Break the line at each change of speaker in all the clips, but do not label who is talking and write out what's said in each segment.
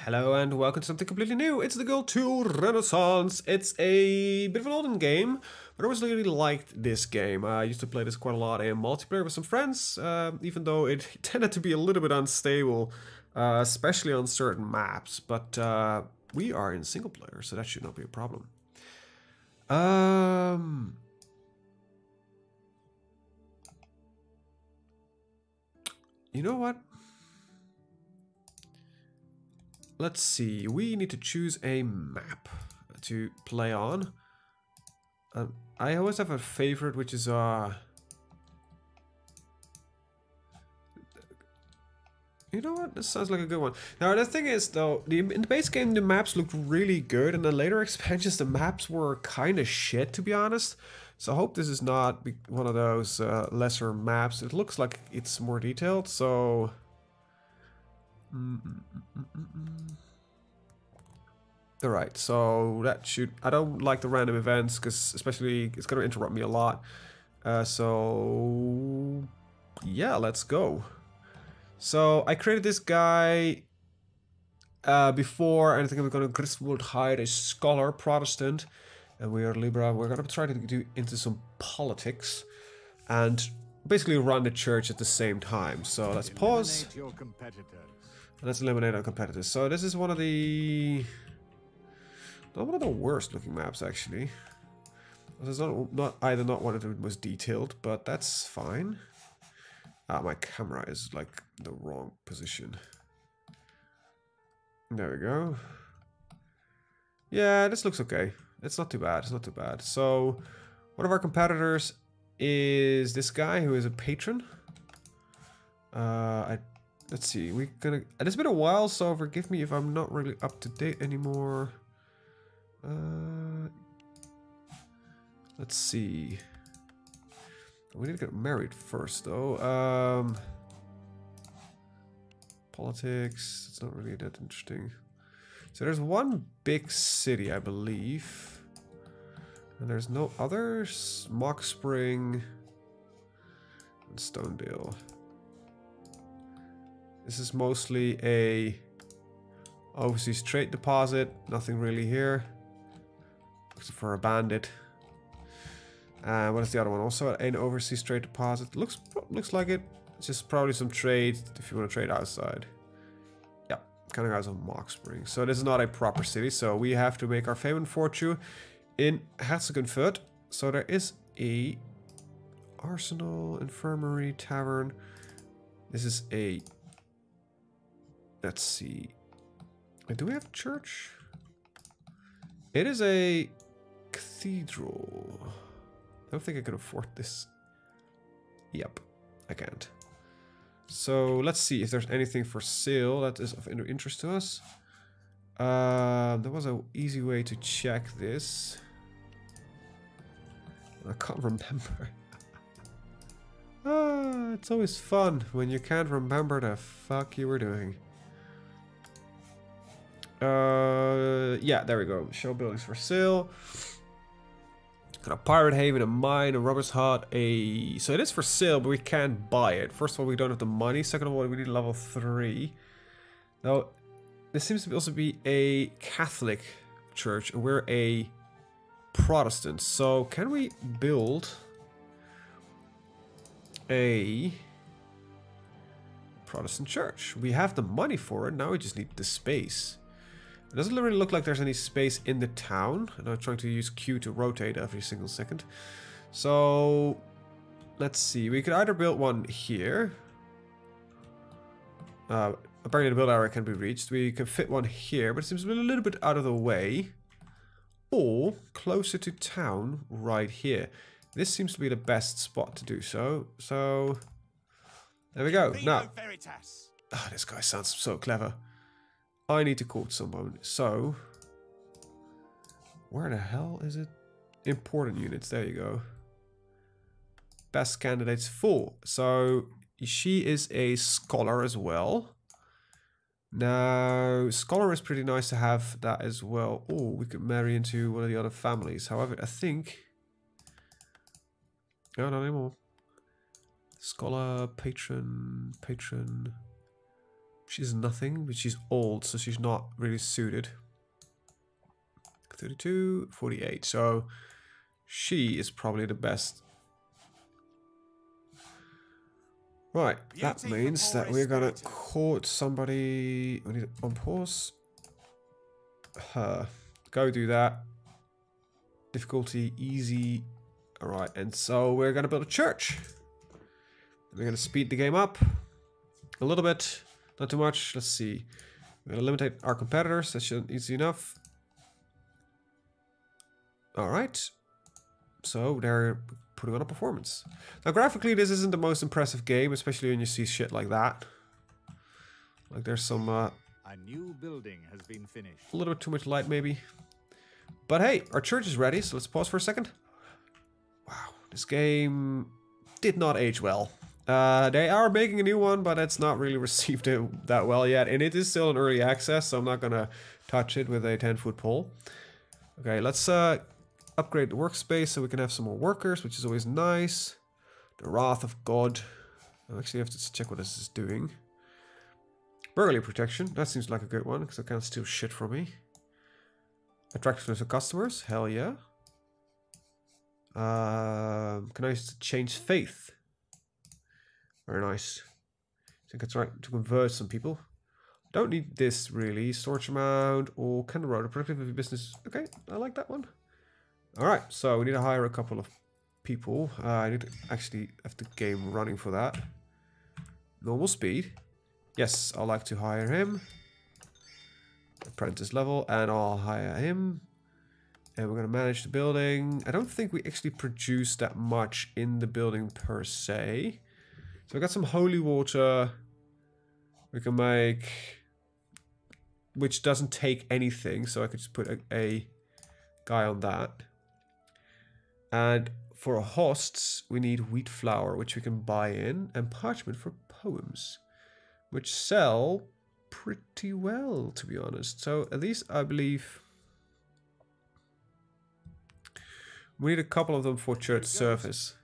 Hello and welcome to something completely new. It's the Girl 2 Renaissance. It's a bit of an olden game, but I always really liked this game. I used to play this quite a lot in multiplayer with some friends, even though it tended to be a little bit unstable, especially on certain maps. But we are in single player, so that should not be a problem. You know what? Let's see, we need to choose a map to play on. I always have a favorite, which is you know what, this sounds like a good one. Now the thing is though, in the base game the maps looked really good, and the later expansions the maps were kind of shit, to be honest. So I hope this is not one of those lesser maps. It looks like it's more detailed, so Alright, so that should... I don't like the random events, because especially it's going to interrupt me a lot. So... yeah, let's go. So I created this guy before, and I think I'm going to Griswold hide a scholar, Protestant, and we are Libra. We're going to try to do into some politics and basically run the church at the same time. So let's pause. Let's eliminate our competitors. So this is one of the... not one of the worst looking maps, actually. It's not either not one of the most detailed, but that's fine. My camera is like the wrong position. There we go. Yeah, this looks okay. It's not too bad. It's not too bad. So one of our competitors is this guy who is a patron. Let's see. We're gonna. And it's been a while, so forgive me if I'm not really up to date anymore. Let's see. We need to get married first, though. Politics. It's not really that interesting. So there's one big city, I believe, and there's no others. Mock Spring and Stonedale. This is mostly a overseas trade deposit. Nothing really here. Except for a bandit. What is the other one? Also an overseas trade deposit. Looks like it. It's just probably some trade if you want to trade outside. Yeah, kind of guys on Mock Spring. So this is not a proper city, so we have to make our fame and fortune in Herzogenfurt. So there is a arsenal, infirmary, tavern. This is a... let's see. Do we have a church? It is a cathedral. I don't think I can afford this. Yep, I can't. So let's see if there's anything for sale that is of interest to us. There was an easy way to check this. I can't remember. It's always fun when you can't remember the fuck you were doing. Yeah, there we go. Show buildings for sale. Got a pirate haven, a mine, a rubber's hut, a... so it is for sale, but we can't buy it. First of all, we don't have the money. Second of all, we need level 3. Now, this seems to also be a Catholic church, and we're a Protestant. So, can we build a Protestant church? We have the money for it. Now we just need the space. It doesn't really look like there's any space in the town, and I'm trying to use Q to rotate every single second. So, let's see. We could either build one here. Apparently the build area can be reached. We can fit one here, but it seems to be a little bit out of the way. Or closer to town, right here. This seems to be the best spot to do so. So, there we go. Now, this guy sounds so clever. I need to court someone. So, where the hell is it? Important units. There you go. Best candidates full. So, she is a scholar as well. Now, scholar is pretty nice to have that as well. Oh, we could marry into one of the other families. However, I think... no, not anymore. Scholar, patron... She's nothing, but she's old, so she's not really suited. 32, 48. So she is probably the best. Right, that means that we're gonna court somebody. We need to unpause her. Go do that. Difficulty easy. Alright, and so we're gonna build a church. We're gonna speed the game up a little bit, not too much. Let's see. We're gonna limit our competitors. That should easy enough. Alright. So they're putting on a performance. Now graphically this isn't the most impressive game, especially when you see shit like that. Like there's some
a new building has been finished.
A little bit too much light maybe. But hey, our church is ready, so let's pause for a second. Wow, this game did not age well. They are making a new one, but it's not really received that well yet. And it is still in early access, so I'm not gonna touch it with a 10-foot pole. Okay, let's upgrade the workspace so we can have some more workers, which is always nice. The Wrath of God. I actually have to check what this is doing. Burglary protection. That seems like a good one, because I can't steal shit from me. Attractiveness of customers. Hell yeah. Can I change faith? Very nice. I think it's right to convert some people. Don't need this really. Storage amount or can the road productivity business. Okay, I like that one. Alright, so we need to hire a couple of people. I need to actually have the game running for that. Normal speed. Yes, I'd like to hire him. Apprentice level, and I'll hire him. And we're going to manage the building. I don't think we actually produce that much in the building per se. So we got some holy water. We can make... which doesn't take anything, so I could just put a guy on that. And for hosts, we need wheat flour, which we can buy in, and parchment for poems, which sell pretty well, to be honest. So at least I believe we need a couple of them for church service.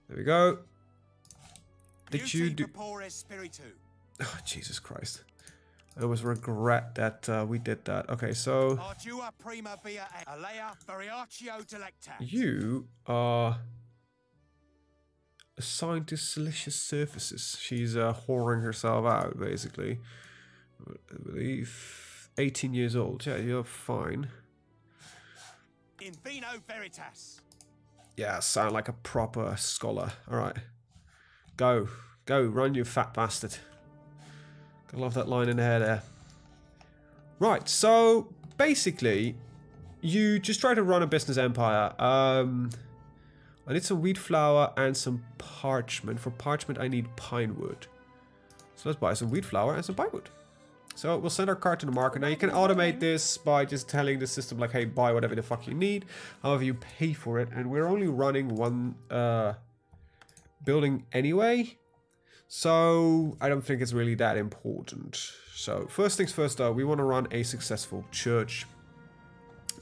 There we go. Did you do... Oh, Jesus Christ. I always regret that we did that. Okay, so... you are assigned to Silicious Surfaces. She's whoring herself out, basically. I believe 18 years old. Yeah, you're fine.
In vino veritas.
Yeah, sound like a proper scholar. Alright. Go. Go, run, you fat bastard. I love that line in the hair there. Right, so basically, you just try to run a business empire. I need some wheat flour and some parchment. For parchment, I need pine wood. So let's buy some wheat flour and some pine wood. So we'll send our cart to the market. Now you can automate this by just telling the system like, hey, buy whatever the fuck you need. However, you pay for it. And we're only running one building anyway. So I don't think it's really that important. So first things first though, we want to run a successful church.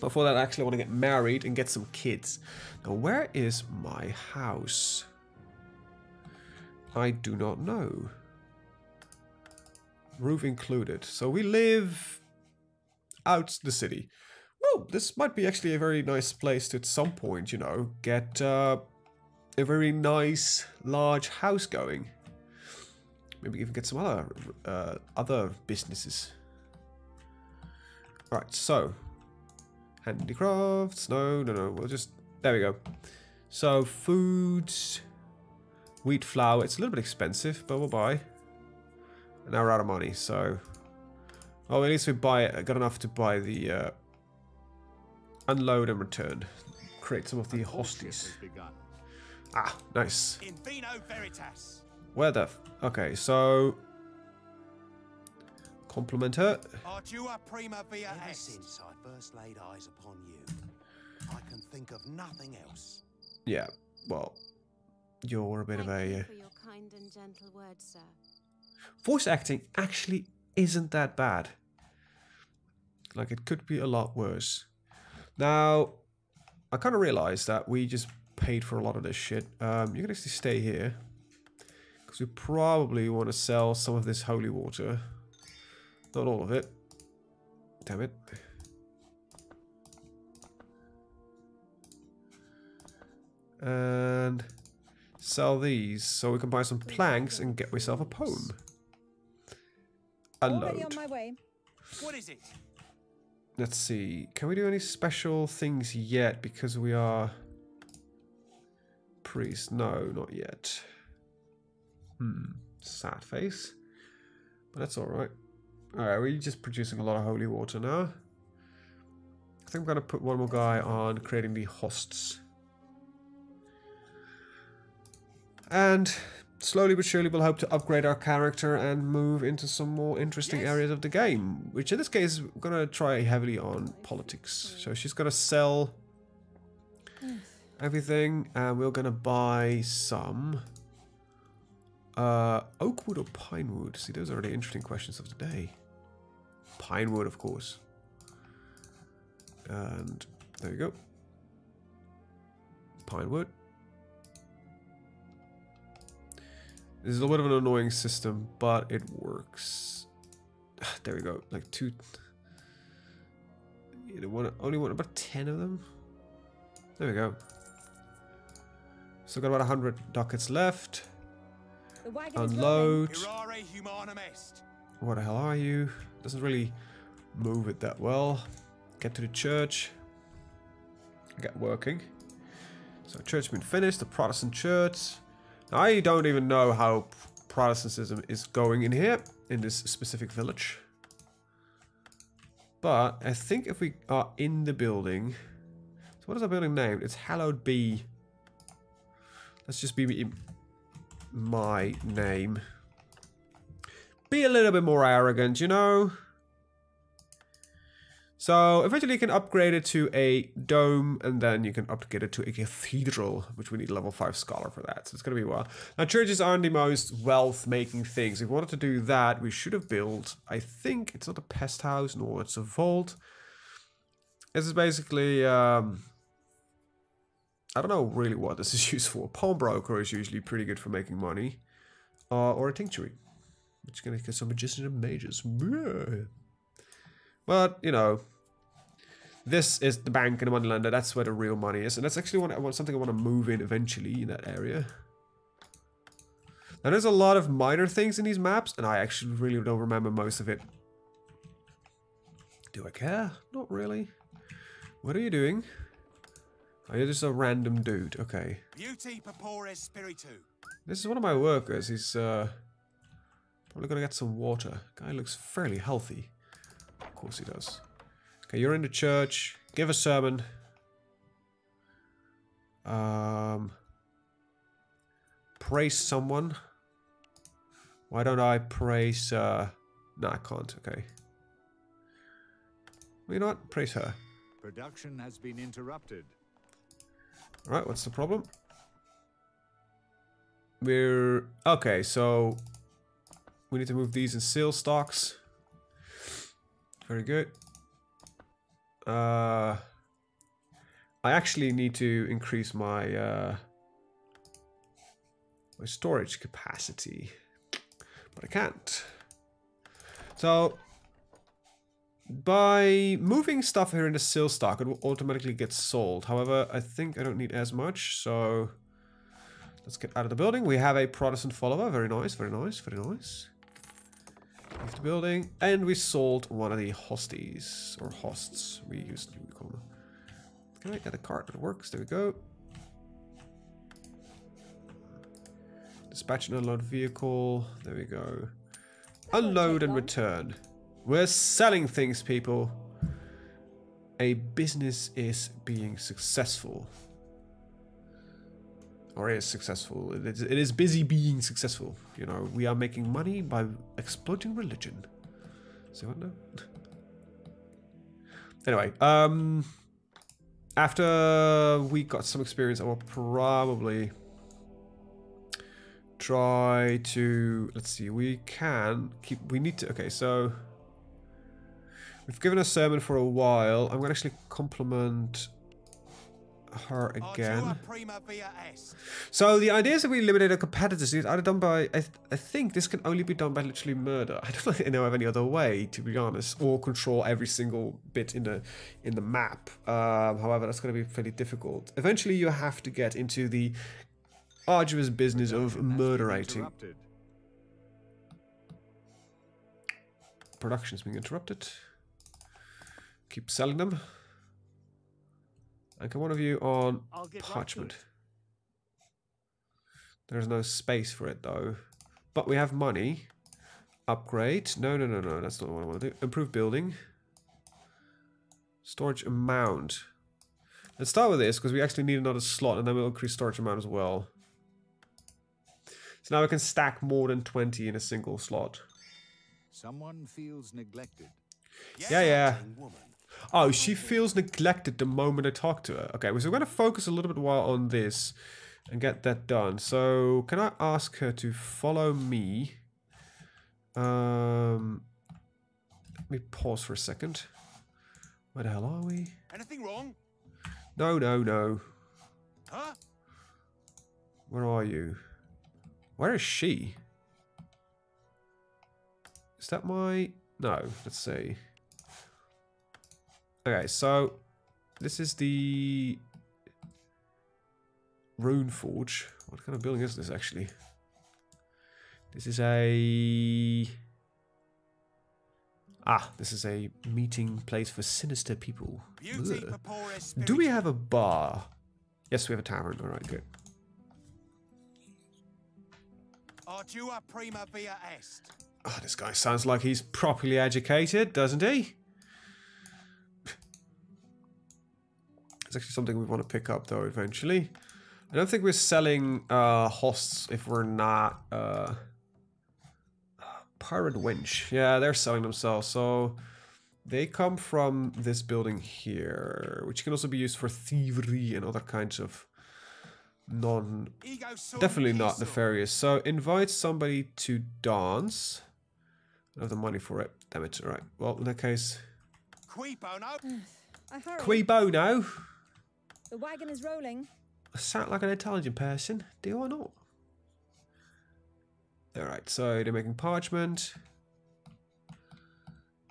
But for that I actually want to get married and get some kids. Now where is my house? I do not know. Roof included. So we live out the city. Well, this might be actually a very nice place to at some point, you know, get a very nice large house going. Maybe even get some other businesses. Right, so handicrafts. No. We'll just there we go. So foods, wheat flour. It's a little bit expensive, but we'll buy. And now we're out of money, so well at least we got enough to buy the unload and return. Create some of the hosties. Ah, nice.
In vino veritas.
Where the okay, so compliment her.
Ever since I first laid eyes upon you, I can think of nothing else.
Yeah, well, you're a bit of a
Thank you for your kind and gentle words, sir.
Voice acting actually isn't that bad. Like it could be a lot worse. Now, I kind of realized that we just paid for a lot of this shit. You can actually stay here. Because we probably want to sell some of this holy water. Not all of it. Damn it. And sell these so we can buy some planks and get myself a poem.
Already
Unload.
on my way.
What is it?
Let's see. Can we do any special things yet? Because we are priest. No, not yet. Sad face. But that's alright. Alright, we're just producing a lot of holy water now. I think I'm going to put one more guy on creating the hosts. And slowly but surely we'll hope to upgrade our character and move into some more interesting areas of the game. Which in this case, we're going to try heavily on politics. So she's going to sell everything. And we're going to buy some oak wood or pine wood. See, those are the interesting questions of the day. Pine wood, of course. And there you go. Pine wood. This is a little bit of an annoying system, but it works. There we go. Like two. You don't only want about 10 of them. There we go. So got about 100 ducats left. Unload. What the hell are you? Doesn't really move it that well. Get to the church. Get working. So church been finished. The Protestant church. I don't even know how Protestantism is going in here, in this specific village. But I think if we are in the building... So what is our building named? It's Hallowed Be. Let's just be my name. Be a little bit more arrogant, you know? So eventually you can upgrade it to a dome, and then you can upgrade it to a cathedral, which we need level 5 scholar for that. So it's going to be a while. Now churches aren't the most wealth-making things. If we wanted to do that, we should have built, I think, it's not a pest house, nor it's a vault. This is basically, I don't know really what this is used for. A pawnbroker is usually pretty good for making money. Or a tinctuary, which is going to get some magicians and mages. But, you know, this is the bank and the money lender. That's where the real money is. And that's actually something I want to move in eventually in that area. Now, there's a lot of minor things in these maps, and I actually really don't remember most of it. Do I care? Not really. What are you doing? Oh, you're just a random dude. Okay.
Beauty purpores spiritu.
This is one of my workers. He's probably going to get some water. Guy looks fairly healthy. Of course he does. Okay, you're in the church. Give a sermon. Praise someone. Why don't I praise... No, I can't. Okay. Well, you know what? Praise her.
Production has been interrupted.
Alright, what's the problem? We're... Okay, so... We need to move these in sale stocks. Very good. I actually need to increase my my storage capacity, but I can't. So by moving stuff here in the sale stock, it will automatically get sold. However, I think I don't need as much, so let's get out of the building. We have a Protestant follower. Very nice, very nice, very nice. Leave the building, and we sold one of the hosties, or hosts, we usually call them. Can I get a cart that works? There we go. Dispatch and unload vehicle. There we go. Unload and return. We're selling things, people. A business is being successful. Or is successful. It is busy being successful. You know, we are making money by exploiting religion. See what now? Anyway, after we got some experience, I will probably try to... Let's see, we can keep... We need to... Okay, so... We've given a sermon for a while. I'm going to actually compliment... her again.
Ardua prima via est.
So the idea is that we eliminate our competitors. It's either done by, I think this can only be done by literally murder. I don't really know of any other way, to be honest, or control every single bit in the map. However, that's going to be fairly difficult. Eventually, you have to get into the arduous business of murderating. Production's being interrupted. Keep selling them. And can one of you on parchment? There's no space for it though. But we have money. Upgrade. No. That's not what I want to do. Improve building. Storage amount. Let's start with this because we actually need another slot and then we'll increase storage amount as well. So now we can stack more than 20 in a single slot.
Someone feels neglected.
Yeah. Oh, she feels neglected the moment I talk to her. Okay, so we're going to focus a little bit while on this and get that done. So, can I ask her to follow me? Let me pause for a second. Where the hell are we?
Anything wrong?
No.
Huh?
Where are you? Where is she? Is that my... No, let's see. Okay, so this is the Rune Forge. What kind of building is this actually? This is a... this is a meeting place for sinister people. Do we have a bar? Yes, we have a tavern. Alright, good.
Ardua prima via est.
Oh, this guy sounds like he's properly educated, doesn't he? It's actually something we want to pick up, though, eventually. I don't think we're selling hosts if we're not... Pirate Winch. Yeah, they're selling themselves. So they come from this building here, which can also be used for thievery and other kinds of definitely not nefarious. So invite somebody to dance. I don't have the money for it. Damn it. All right. Well, in that case...
Qui bono?
Qui bono?
The wagon is rolling.
I sound like an intelligent person. Do I not? Alright, so they're making parchment.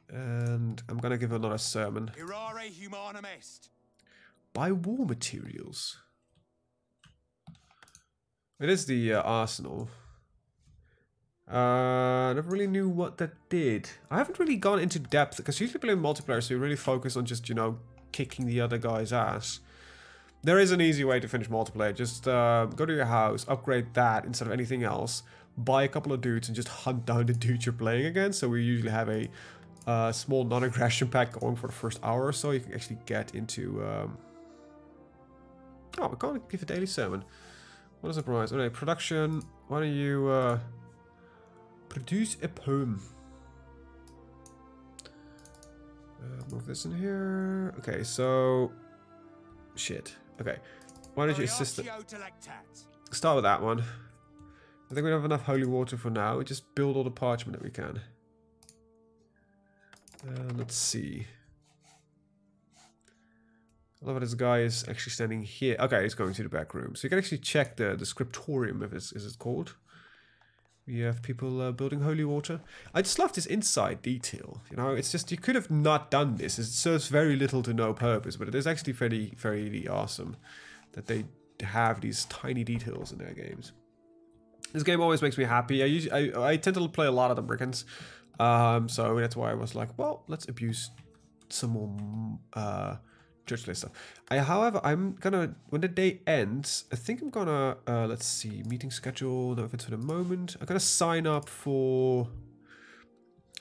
And I'm gonna give another sermon.
Irare humanum est.
Buy war materials. It is the arsenal. I never really knew what that did. I haven't really gone into depth because usually playing multiplayer, so you really focus on just, you know, kicking the other guy's ass. There is an easy way to finish multiplayer. Just go to your house, upgrade that instead of anything else, buy a couple of dudes and just hunt down the dudes you're playing against. So we usually have a small non-aggression pack going for the first hour or so. You can actually get into... Oh, we can't give a daily sermon. What is the price? Okay, production. Why don't you produce a poem? Move this in here. Okay, so... Shit. Okay. Why don't you assist it? Start with that one. I think we have enough holy water for now. We just build all the parchment that we can. Let's see. I love how this guy is actually standing here. Okay, he's going to the back room. So you can actually check the scriptorium, if it's called. We have people building holy water. I just love this inside detail. You know, it's just, you could have not done this. It serves very little to no purpose, but it is actually very awesome that they have these tiny details in their games. This game always makes me happy. I tend to play a lot of the Brickens. So that's why I was like, well, let's abuse some more church-list stuff. However, I'm gonna, when the day ends, I think I'm gonna, let's see, meeting schedule, no events for the moment. I'm gonna sign up for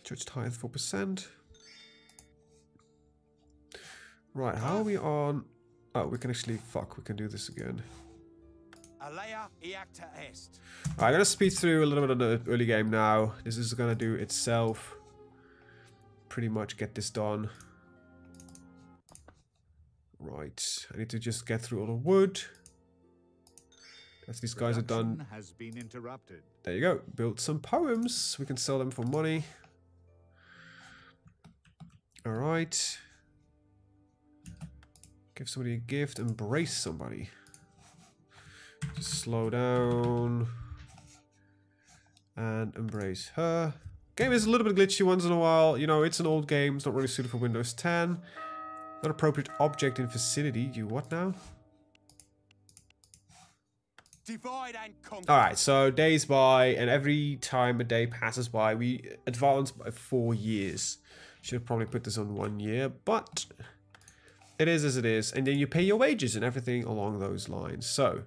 church tithe 4%. Right, how are we on? Oh, we can actually, we can do this again. I'm gonna speed through a little bit of the early game now. This is gonna do itself. Pretty much get this done. Right, I need to just get through all the wood. As these guys are done.
Has been interrupted.
There you go. Build some poems. We can sell them for money. All right. Give somebody a gift. Embrace somebody. Just slow down. And embrace her. Game is a little bit glitchy once in a while. You know, it's an old game. It's not really suited for Windows 10. Not appropriate object in vicinity. You what now?
Divide and conquer.
Alright, so days by, and every time a day passes by, we advance by 4 years. Should have probably put this on 1 year, but it is as it is. And then you pay your wages and everything along those lines. So,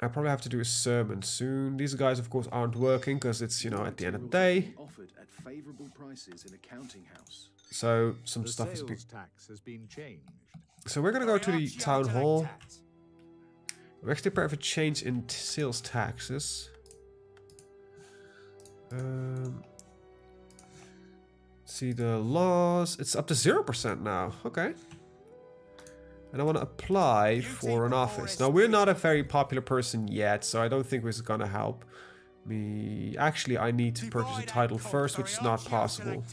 I probably have to do a sermon soon. These guys, of course, aren't working because it's, you know, at the end of the day.
Offered at favorable prices in a counting house.
So, some
The
stuff has
sales tax has been changed.
So we're gonna go to the town hall. We're actually prepared for change in sales taxes. See the laws. It's up to 0% now. Okay. And I want to apply for an office. Now, we're not a very popular person yet, so I don't think this is going to help me. Actually, I need to purchase a title first, which is not possible.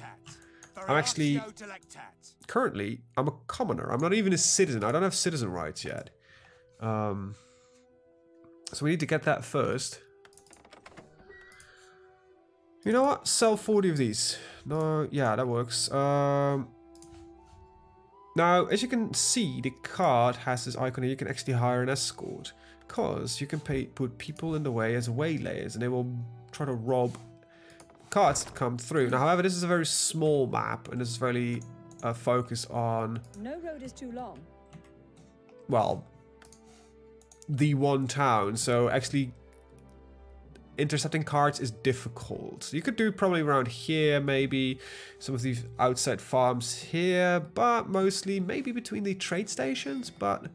I'm actually... Currently, I'm a commoner. I'm not even a citizen. I don't have citizen rights yet. So we need to get that first. You know what? Sell 40 of these. No, yeah, that works. Now, as you can see, the card has this icon here. You can actually hire an escort. Because you can put people in the way as waylayers, and they will try to rob cards that come through. Now, however, this is a very small map, and this is really focused on...
No road is too long.
Well, the one town. So, actually... intercepting cards is difficult. You could do probably around here, maybe some of these outside farms here, but mostly maybe between the trade stations. But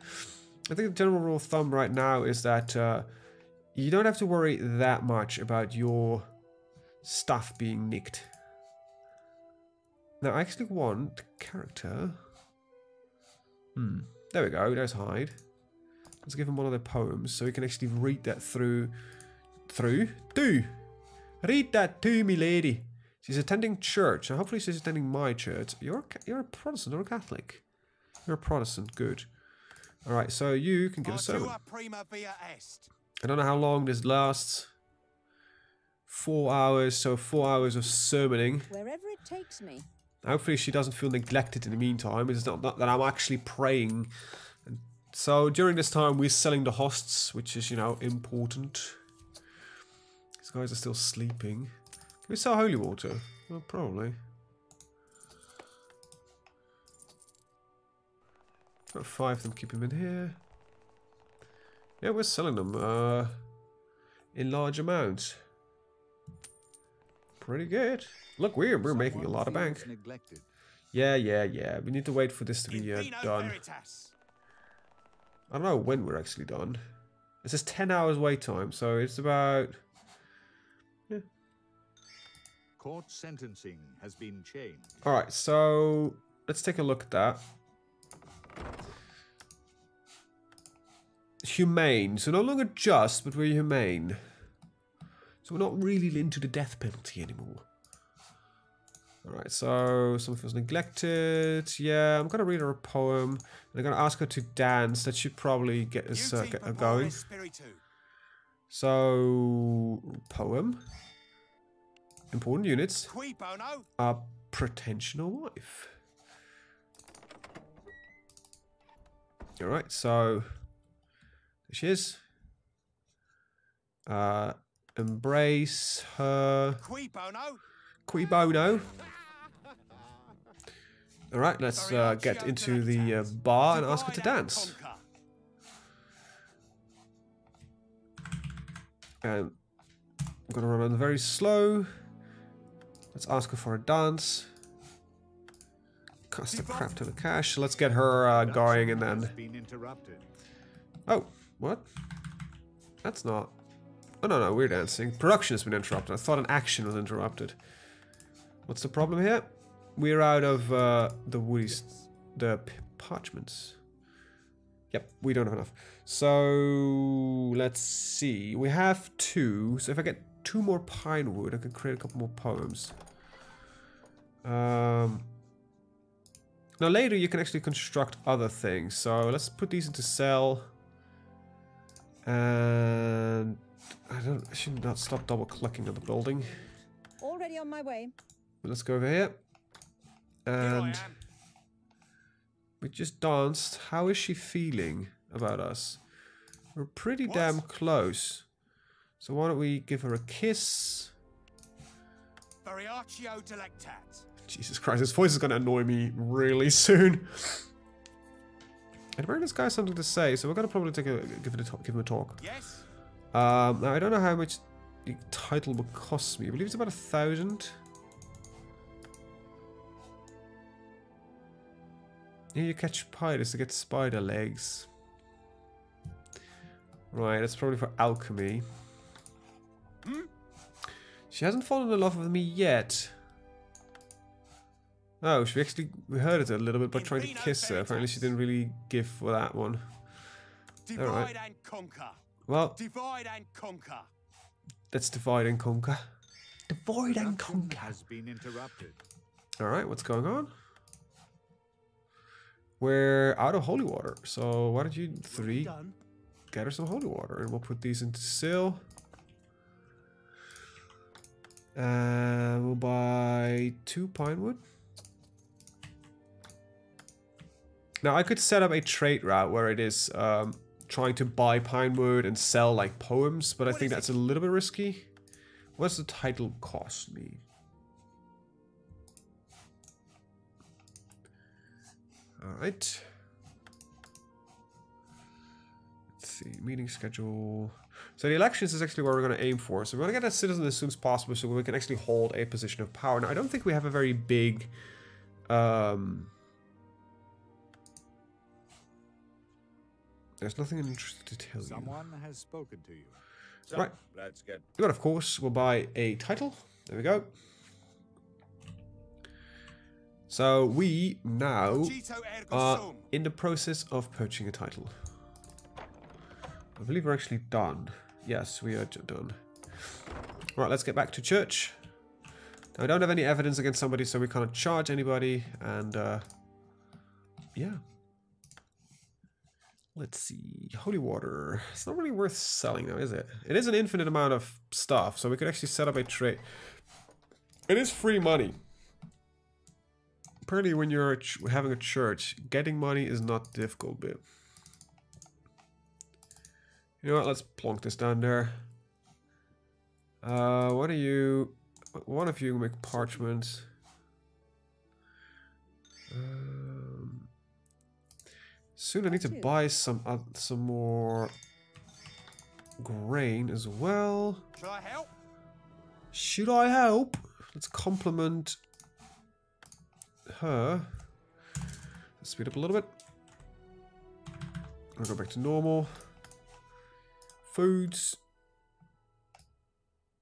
I think the general rule of thumb right now is that you don't have to worry that much about your stuff being nicked. Now I actually want character. There we go, there's Hyde. Let's give him one of the poems so he can actually read that through. Read that to me, lady. She's attending church, and hopefully she's attending my church. You're a Protestant or a Catholic? You're a Protestant, good. Alright, so you can give a sermon. I don't know how long this lasts. 4 hours, so 4 hours of sermoning.
Wherever it takes me.
Hopefully she doesn't feel neglected in the meantime. It's not that I'm actually praying. So during this time we're selling the hosts, which is, you know, important. These guys are still sleeping. Can we sell holy water? Well, probably. Got 5 of them, keep them in here. Yeah, we're selling them in large amounts. Pretty good. Look, we're making a lot of bank. Yeah. We need to wait for this to be done. I don't know when we're actually done. It says 10 hours wait time, so it's about... yeah.
Court sentencing has been changed.
Alright, so let's take a look at that. Humane. So no longer just, but we're humane. So we're not really into the death penalty anymore. Alright, so someone feels neglected. Yeah, I'm gonna read her a poem. And I'm gonna ask her to dance. That should probably get us going. So, poem. Important units. A pretensional wife. Alright, so there she is. Embrace her. Qui bono. Alright, let's get into the bar and ask her to dance. And I'm gonna run very slow. Let's ask her for a dance. Cost a crap ton of cash. So let's get her going and then... oh, what? That's not... oh, no, we're dancing. Production has been interrupted. I thought an action was interrupted. What's the problem here? We're out of the woodies, the parchments. Yep, we don't have enough. So let's see. We have 2. So if I get 2 more pine wood, I can create a couple more poems. Now later you can actually construct other things. So let's put these into cell. And I should not stop double clicking on the building.
Already on my way.
Let's go over here. And we just danced. How is she feeling about us? We're pretty damn close. So why don't we give her a kiss? Jesus Christ, his voice is going to annoy me really soon. And apparently this guy has something to say, so we're going to probably give him a talk.
Yes.
Now, I don't know how much the title will cost me. I believe it's about 1,000. Here you catch spiders to get spider legs. Right, that's probably for alchemy. She hasn't fallen in love with me yet. Oh, we heard it a little bit by trying to kiss her. Apparently she didn't really give for that one. Alright.
And conquer.
Well,
Divide and conquer.
let's divide and conquer. Divide and
Production
conquer.
has been interrupted.
Alright, what's going on? We're out of holy water. So why don't you three get her some holy water? And we'll put these into seal. And we'll buy 2 pine wood. Now I could set up a trade route where it is trying to buy pine wood and sell like poems, but I think that's a little bit risky. What's the title cost me? Alright. Let's see, meeting schedule. So the elections is actually where we're going to aim for. So we're going to get a citizen as soon as possible so we can actually hold a position of power. Now I don't think we have a very big... There's nothing interesting to tell you.
Someone has spoken to you.
So,
Right.
let's get.
But of course, we'll buy a title. There we go. So we now are in the process of purchasing a title. I believe we're actually done. Yes, we are done. Right, let's get back to church. Now, I don't have any evidence against somebody, so we can't charge anybody. And yeah. Let's see. Holy water. It's not really worth selling now, is it? It is an infinite amount of stuff, so we could actually set up a trade. It is free money. Apparently when you're having a church, getting money is not the difficult bit. You know what, let's plonk this down there. What are you... One of you make parchment. Soon I need to buy some more grain as well.
Shall I help?
Should I help? Let's compliment her. Let's speed up a little bit. I'll go back to normal. Foods.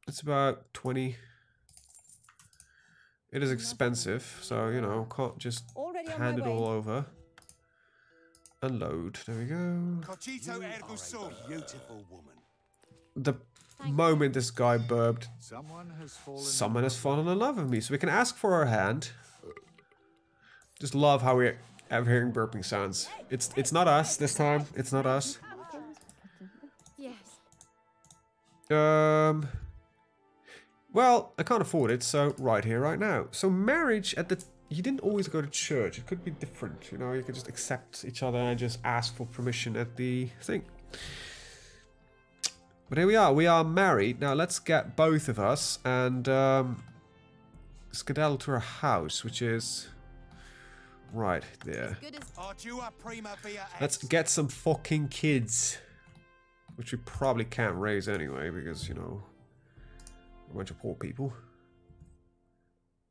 It's about 20. It is expensive, so you know, can't just hand it all over. Unload. There we go.
Beautiful woman.
The moment this guy burped,
Someone has
fallen in love with me. So we can ask for her hand. Just love how we're hearing burping sounds. It's not us this time. It's not us.
Yes.
Well, I can't afford it, so right here, right now. So marriage at the... You didn't always go to church. It could be different, you know. You could just accept each other and just ask for permission at the thing. But here we are. We are married. Now let's get both of us and skedaddle to our house, which is right there. Let's get some fucking kids. Which we probably can't raise anyway, because, you know, a bunch of poor people.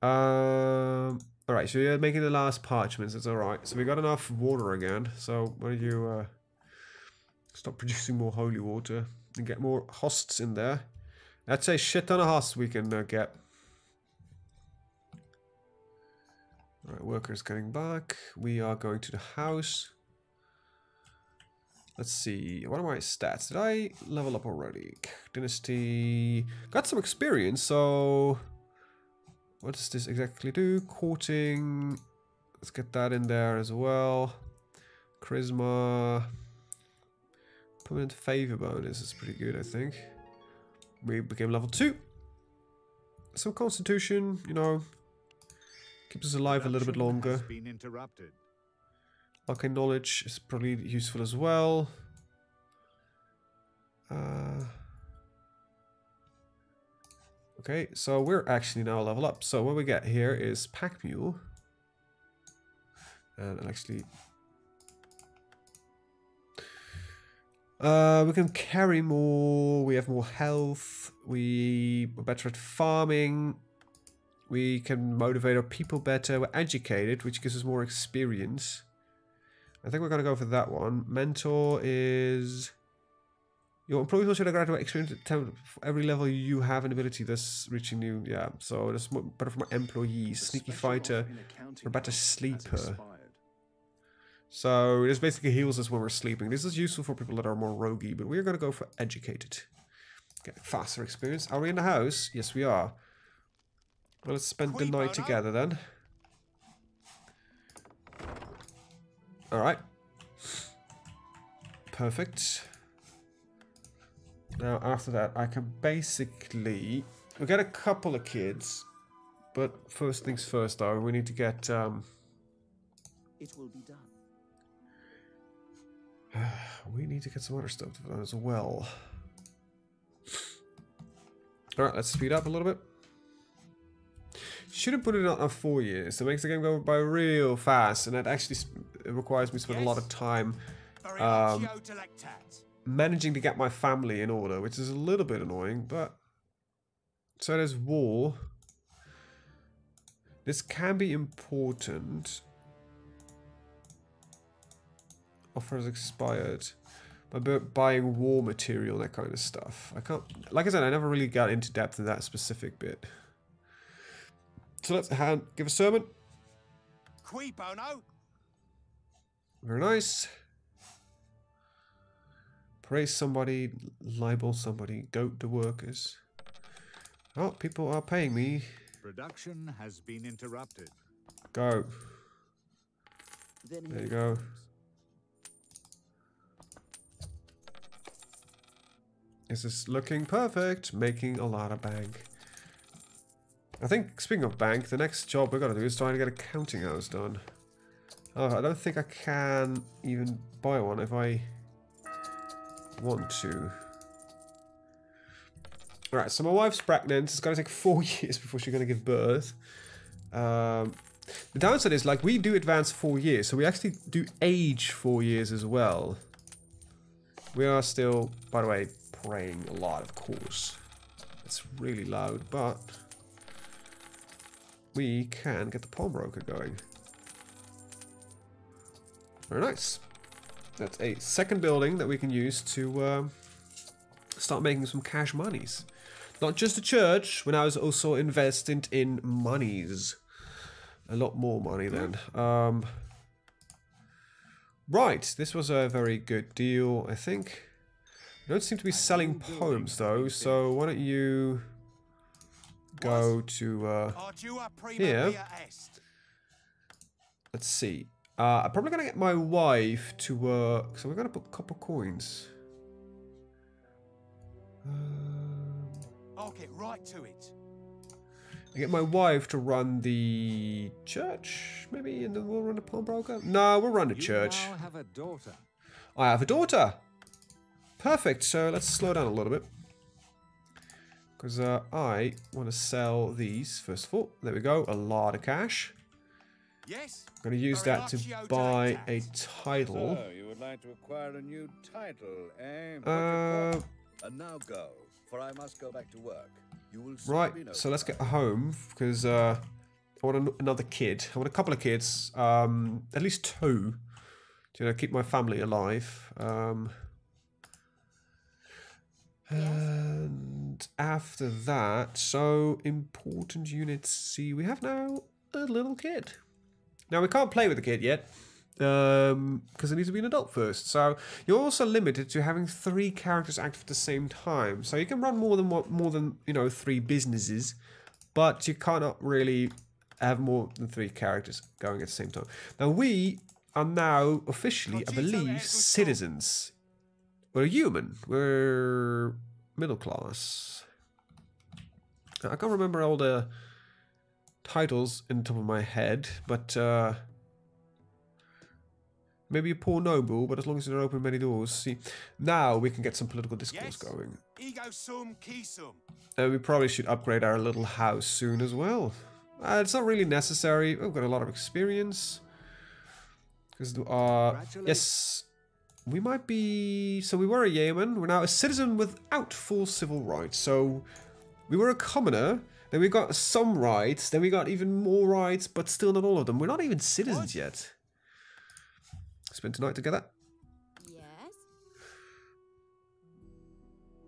Alright, so you're making the last parchments, it's alright. So we got enough water again, so why don't you stop producing more holy water and get more hosts in there. That's a shit ton of hosts we can get. Alright, workers getting back. We are going to the house. Let's see, what are my stats? Did I level up already? Dynasty. Got some experience, so... What does this exactly do? Courting... Let's get that in there as well. Charisma. Permanent favor bonus is pretty good, I think. We became level 2. Some constitution, you know, keeps us alive a little bit longer.
Has been interrupted.
Okay, knowledge is probably useful as well. Okay, so we're actually now level up. So what we get here is pack mule. And I'll actually... we can carry more, we have more health, we're better at farming, we can motivate our people better, we're educated, which gives us more experience. I think we're going to go for that one. Mentor is... Your employees will show their graduate experience at for every level you have an ability thus reaching new... Yeah, so that's better for my employees. Sneaky fighter, or better sleeper. So this basically heals us when we're sleeping. This is useful for people that are more roguey, but we're going to go for educated. Get faster experience. Are we in the house? Yes, we are. Well, let's spend the night together then. Alright. Perfect. Now, after that, I can basically... We get a couple of kids. But first things first, though. We need to get...
It will be done.
We need to get some other stuff done as well. Alright, let's speed up a little bit. Should have put it on 4 years. It makes the game go by real fast, and that actually requires me to spend a lot of time managing to get my family in order, which is a little bit annoying, but... So there's war. This can be important. Offer has expired. By buying war material, that kind of stuff. I can't... Like I said, I never really got into depth in that specific bit. So let's give a sermon.
Qui bono?
Very nice. Praise somebody, libel somebody, goat the workers. Oh, people are paying me.
Production has been interrupted.
Go. There you go. This is looking perfect, making a lot of bank. I think, speaking of bank, the next job we're going to do is trying to get a counting house done. Oh, I don't think I can even buy one if I want to. Alright, so my wife's pregnant. It's going to take 4 years before she's going to give birth. The downside is, like, we do advance 4 years, so we actually do age 4 years as well. We are still, by the way, praying a lot, of course. It's really loud, but... we can get the pawnbroker going. Very nice. That's a second building that we can use to start making some cash monies. Not just a church, when I was also investing in monies. A lot more money then. Right, this was a very good deal, I think. We don't seem to be selling poems though, so why don't you... go to here. Let's see. I'm probably gonna get my wife to work. So we're gonna put a couple coins.
I'll get right to it.
I get my wife to run the church, maybe, and then we'll run the pawnbroker. No, we'll run the church.
You now have a daughter.
I have a daughter. Perfect. So let's slow down a little bit. Because I want to sell these, first of all. There we go, a lot of cash.
Yes.
I'm going to use that to buy a title.
So, you would like to acquire a new title, eh? And now go, for I must go back to work. You will soon
right,
be notified.
so let's get home, because I want another kid. I want a couple of kids, at least 2, to keep my family alive. And after that, so important units C, we have now a little kid. Now we can't play with the kid yet, because it needs to be an adult first. So you're also limited to having 3 characters active at the same time. So you can run more than 3 businesses, but you cannot really have more than 3 characters going at the same time. Now we are now officially, I believe, citizens. We're human. We're middle class. I can't remember all the titles in the top of my head, but maybe a poor noble, but as long as you don't open many doors. See, now we can get some political discourse going.
Ego sum, key sum.
And we probably should upgrade our little house soon as well. It's not really necessary. We've got a lot of experience. Because yes, we might be. So we were a yeoman. We're now a citizen without full civil rights. So we were a commoner. Then we got some rights. Then we got even more rights, but still not all of them. We're not even citizens yet. Spend tonight together.
Yes.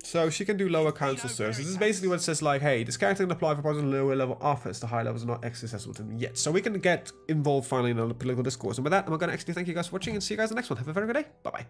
So she can do lower council services. This is basically what it says, like, hey, this character can apply for part of lower level office. The high levels are not accessible to them yet. So we can get involved finally in a political discourse. And with that, I'm going to actually thank you guys for watching and see you guys in the next one. Have a very good day. Bye-bye.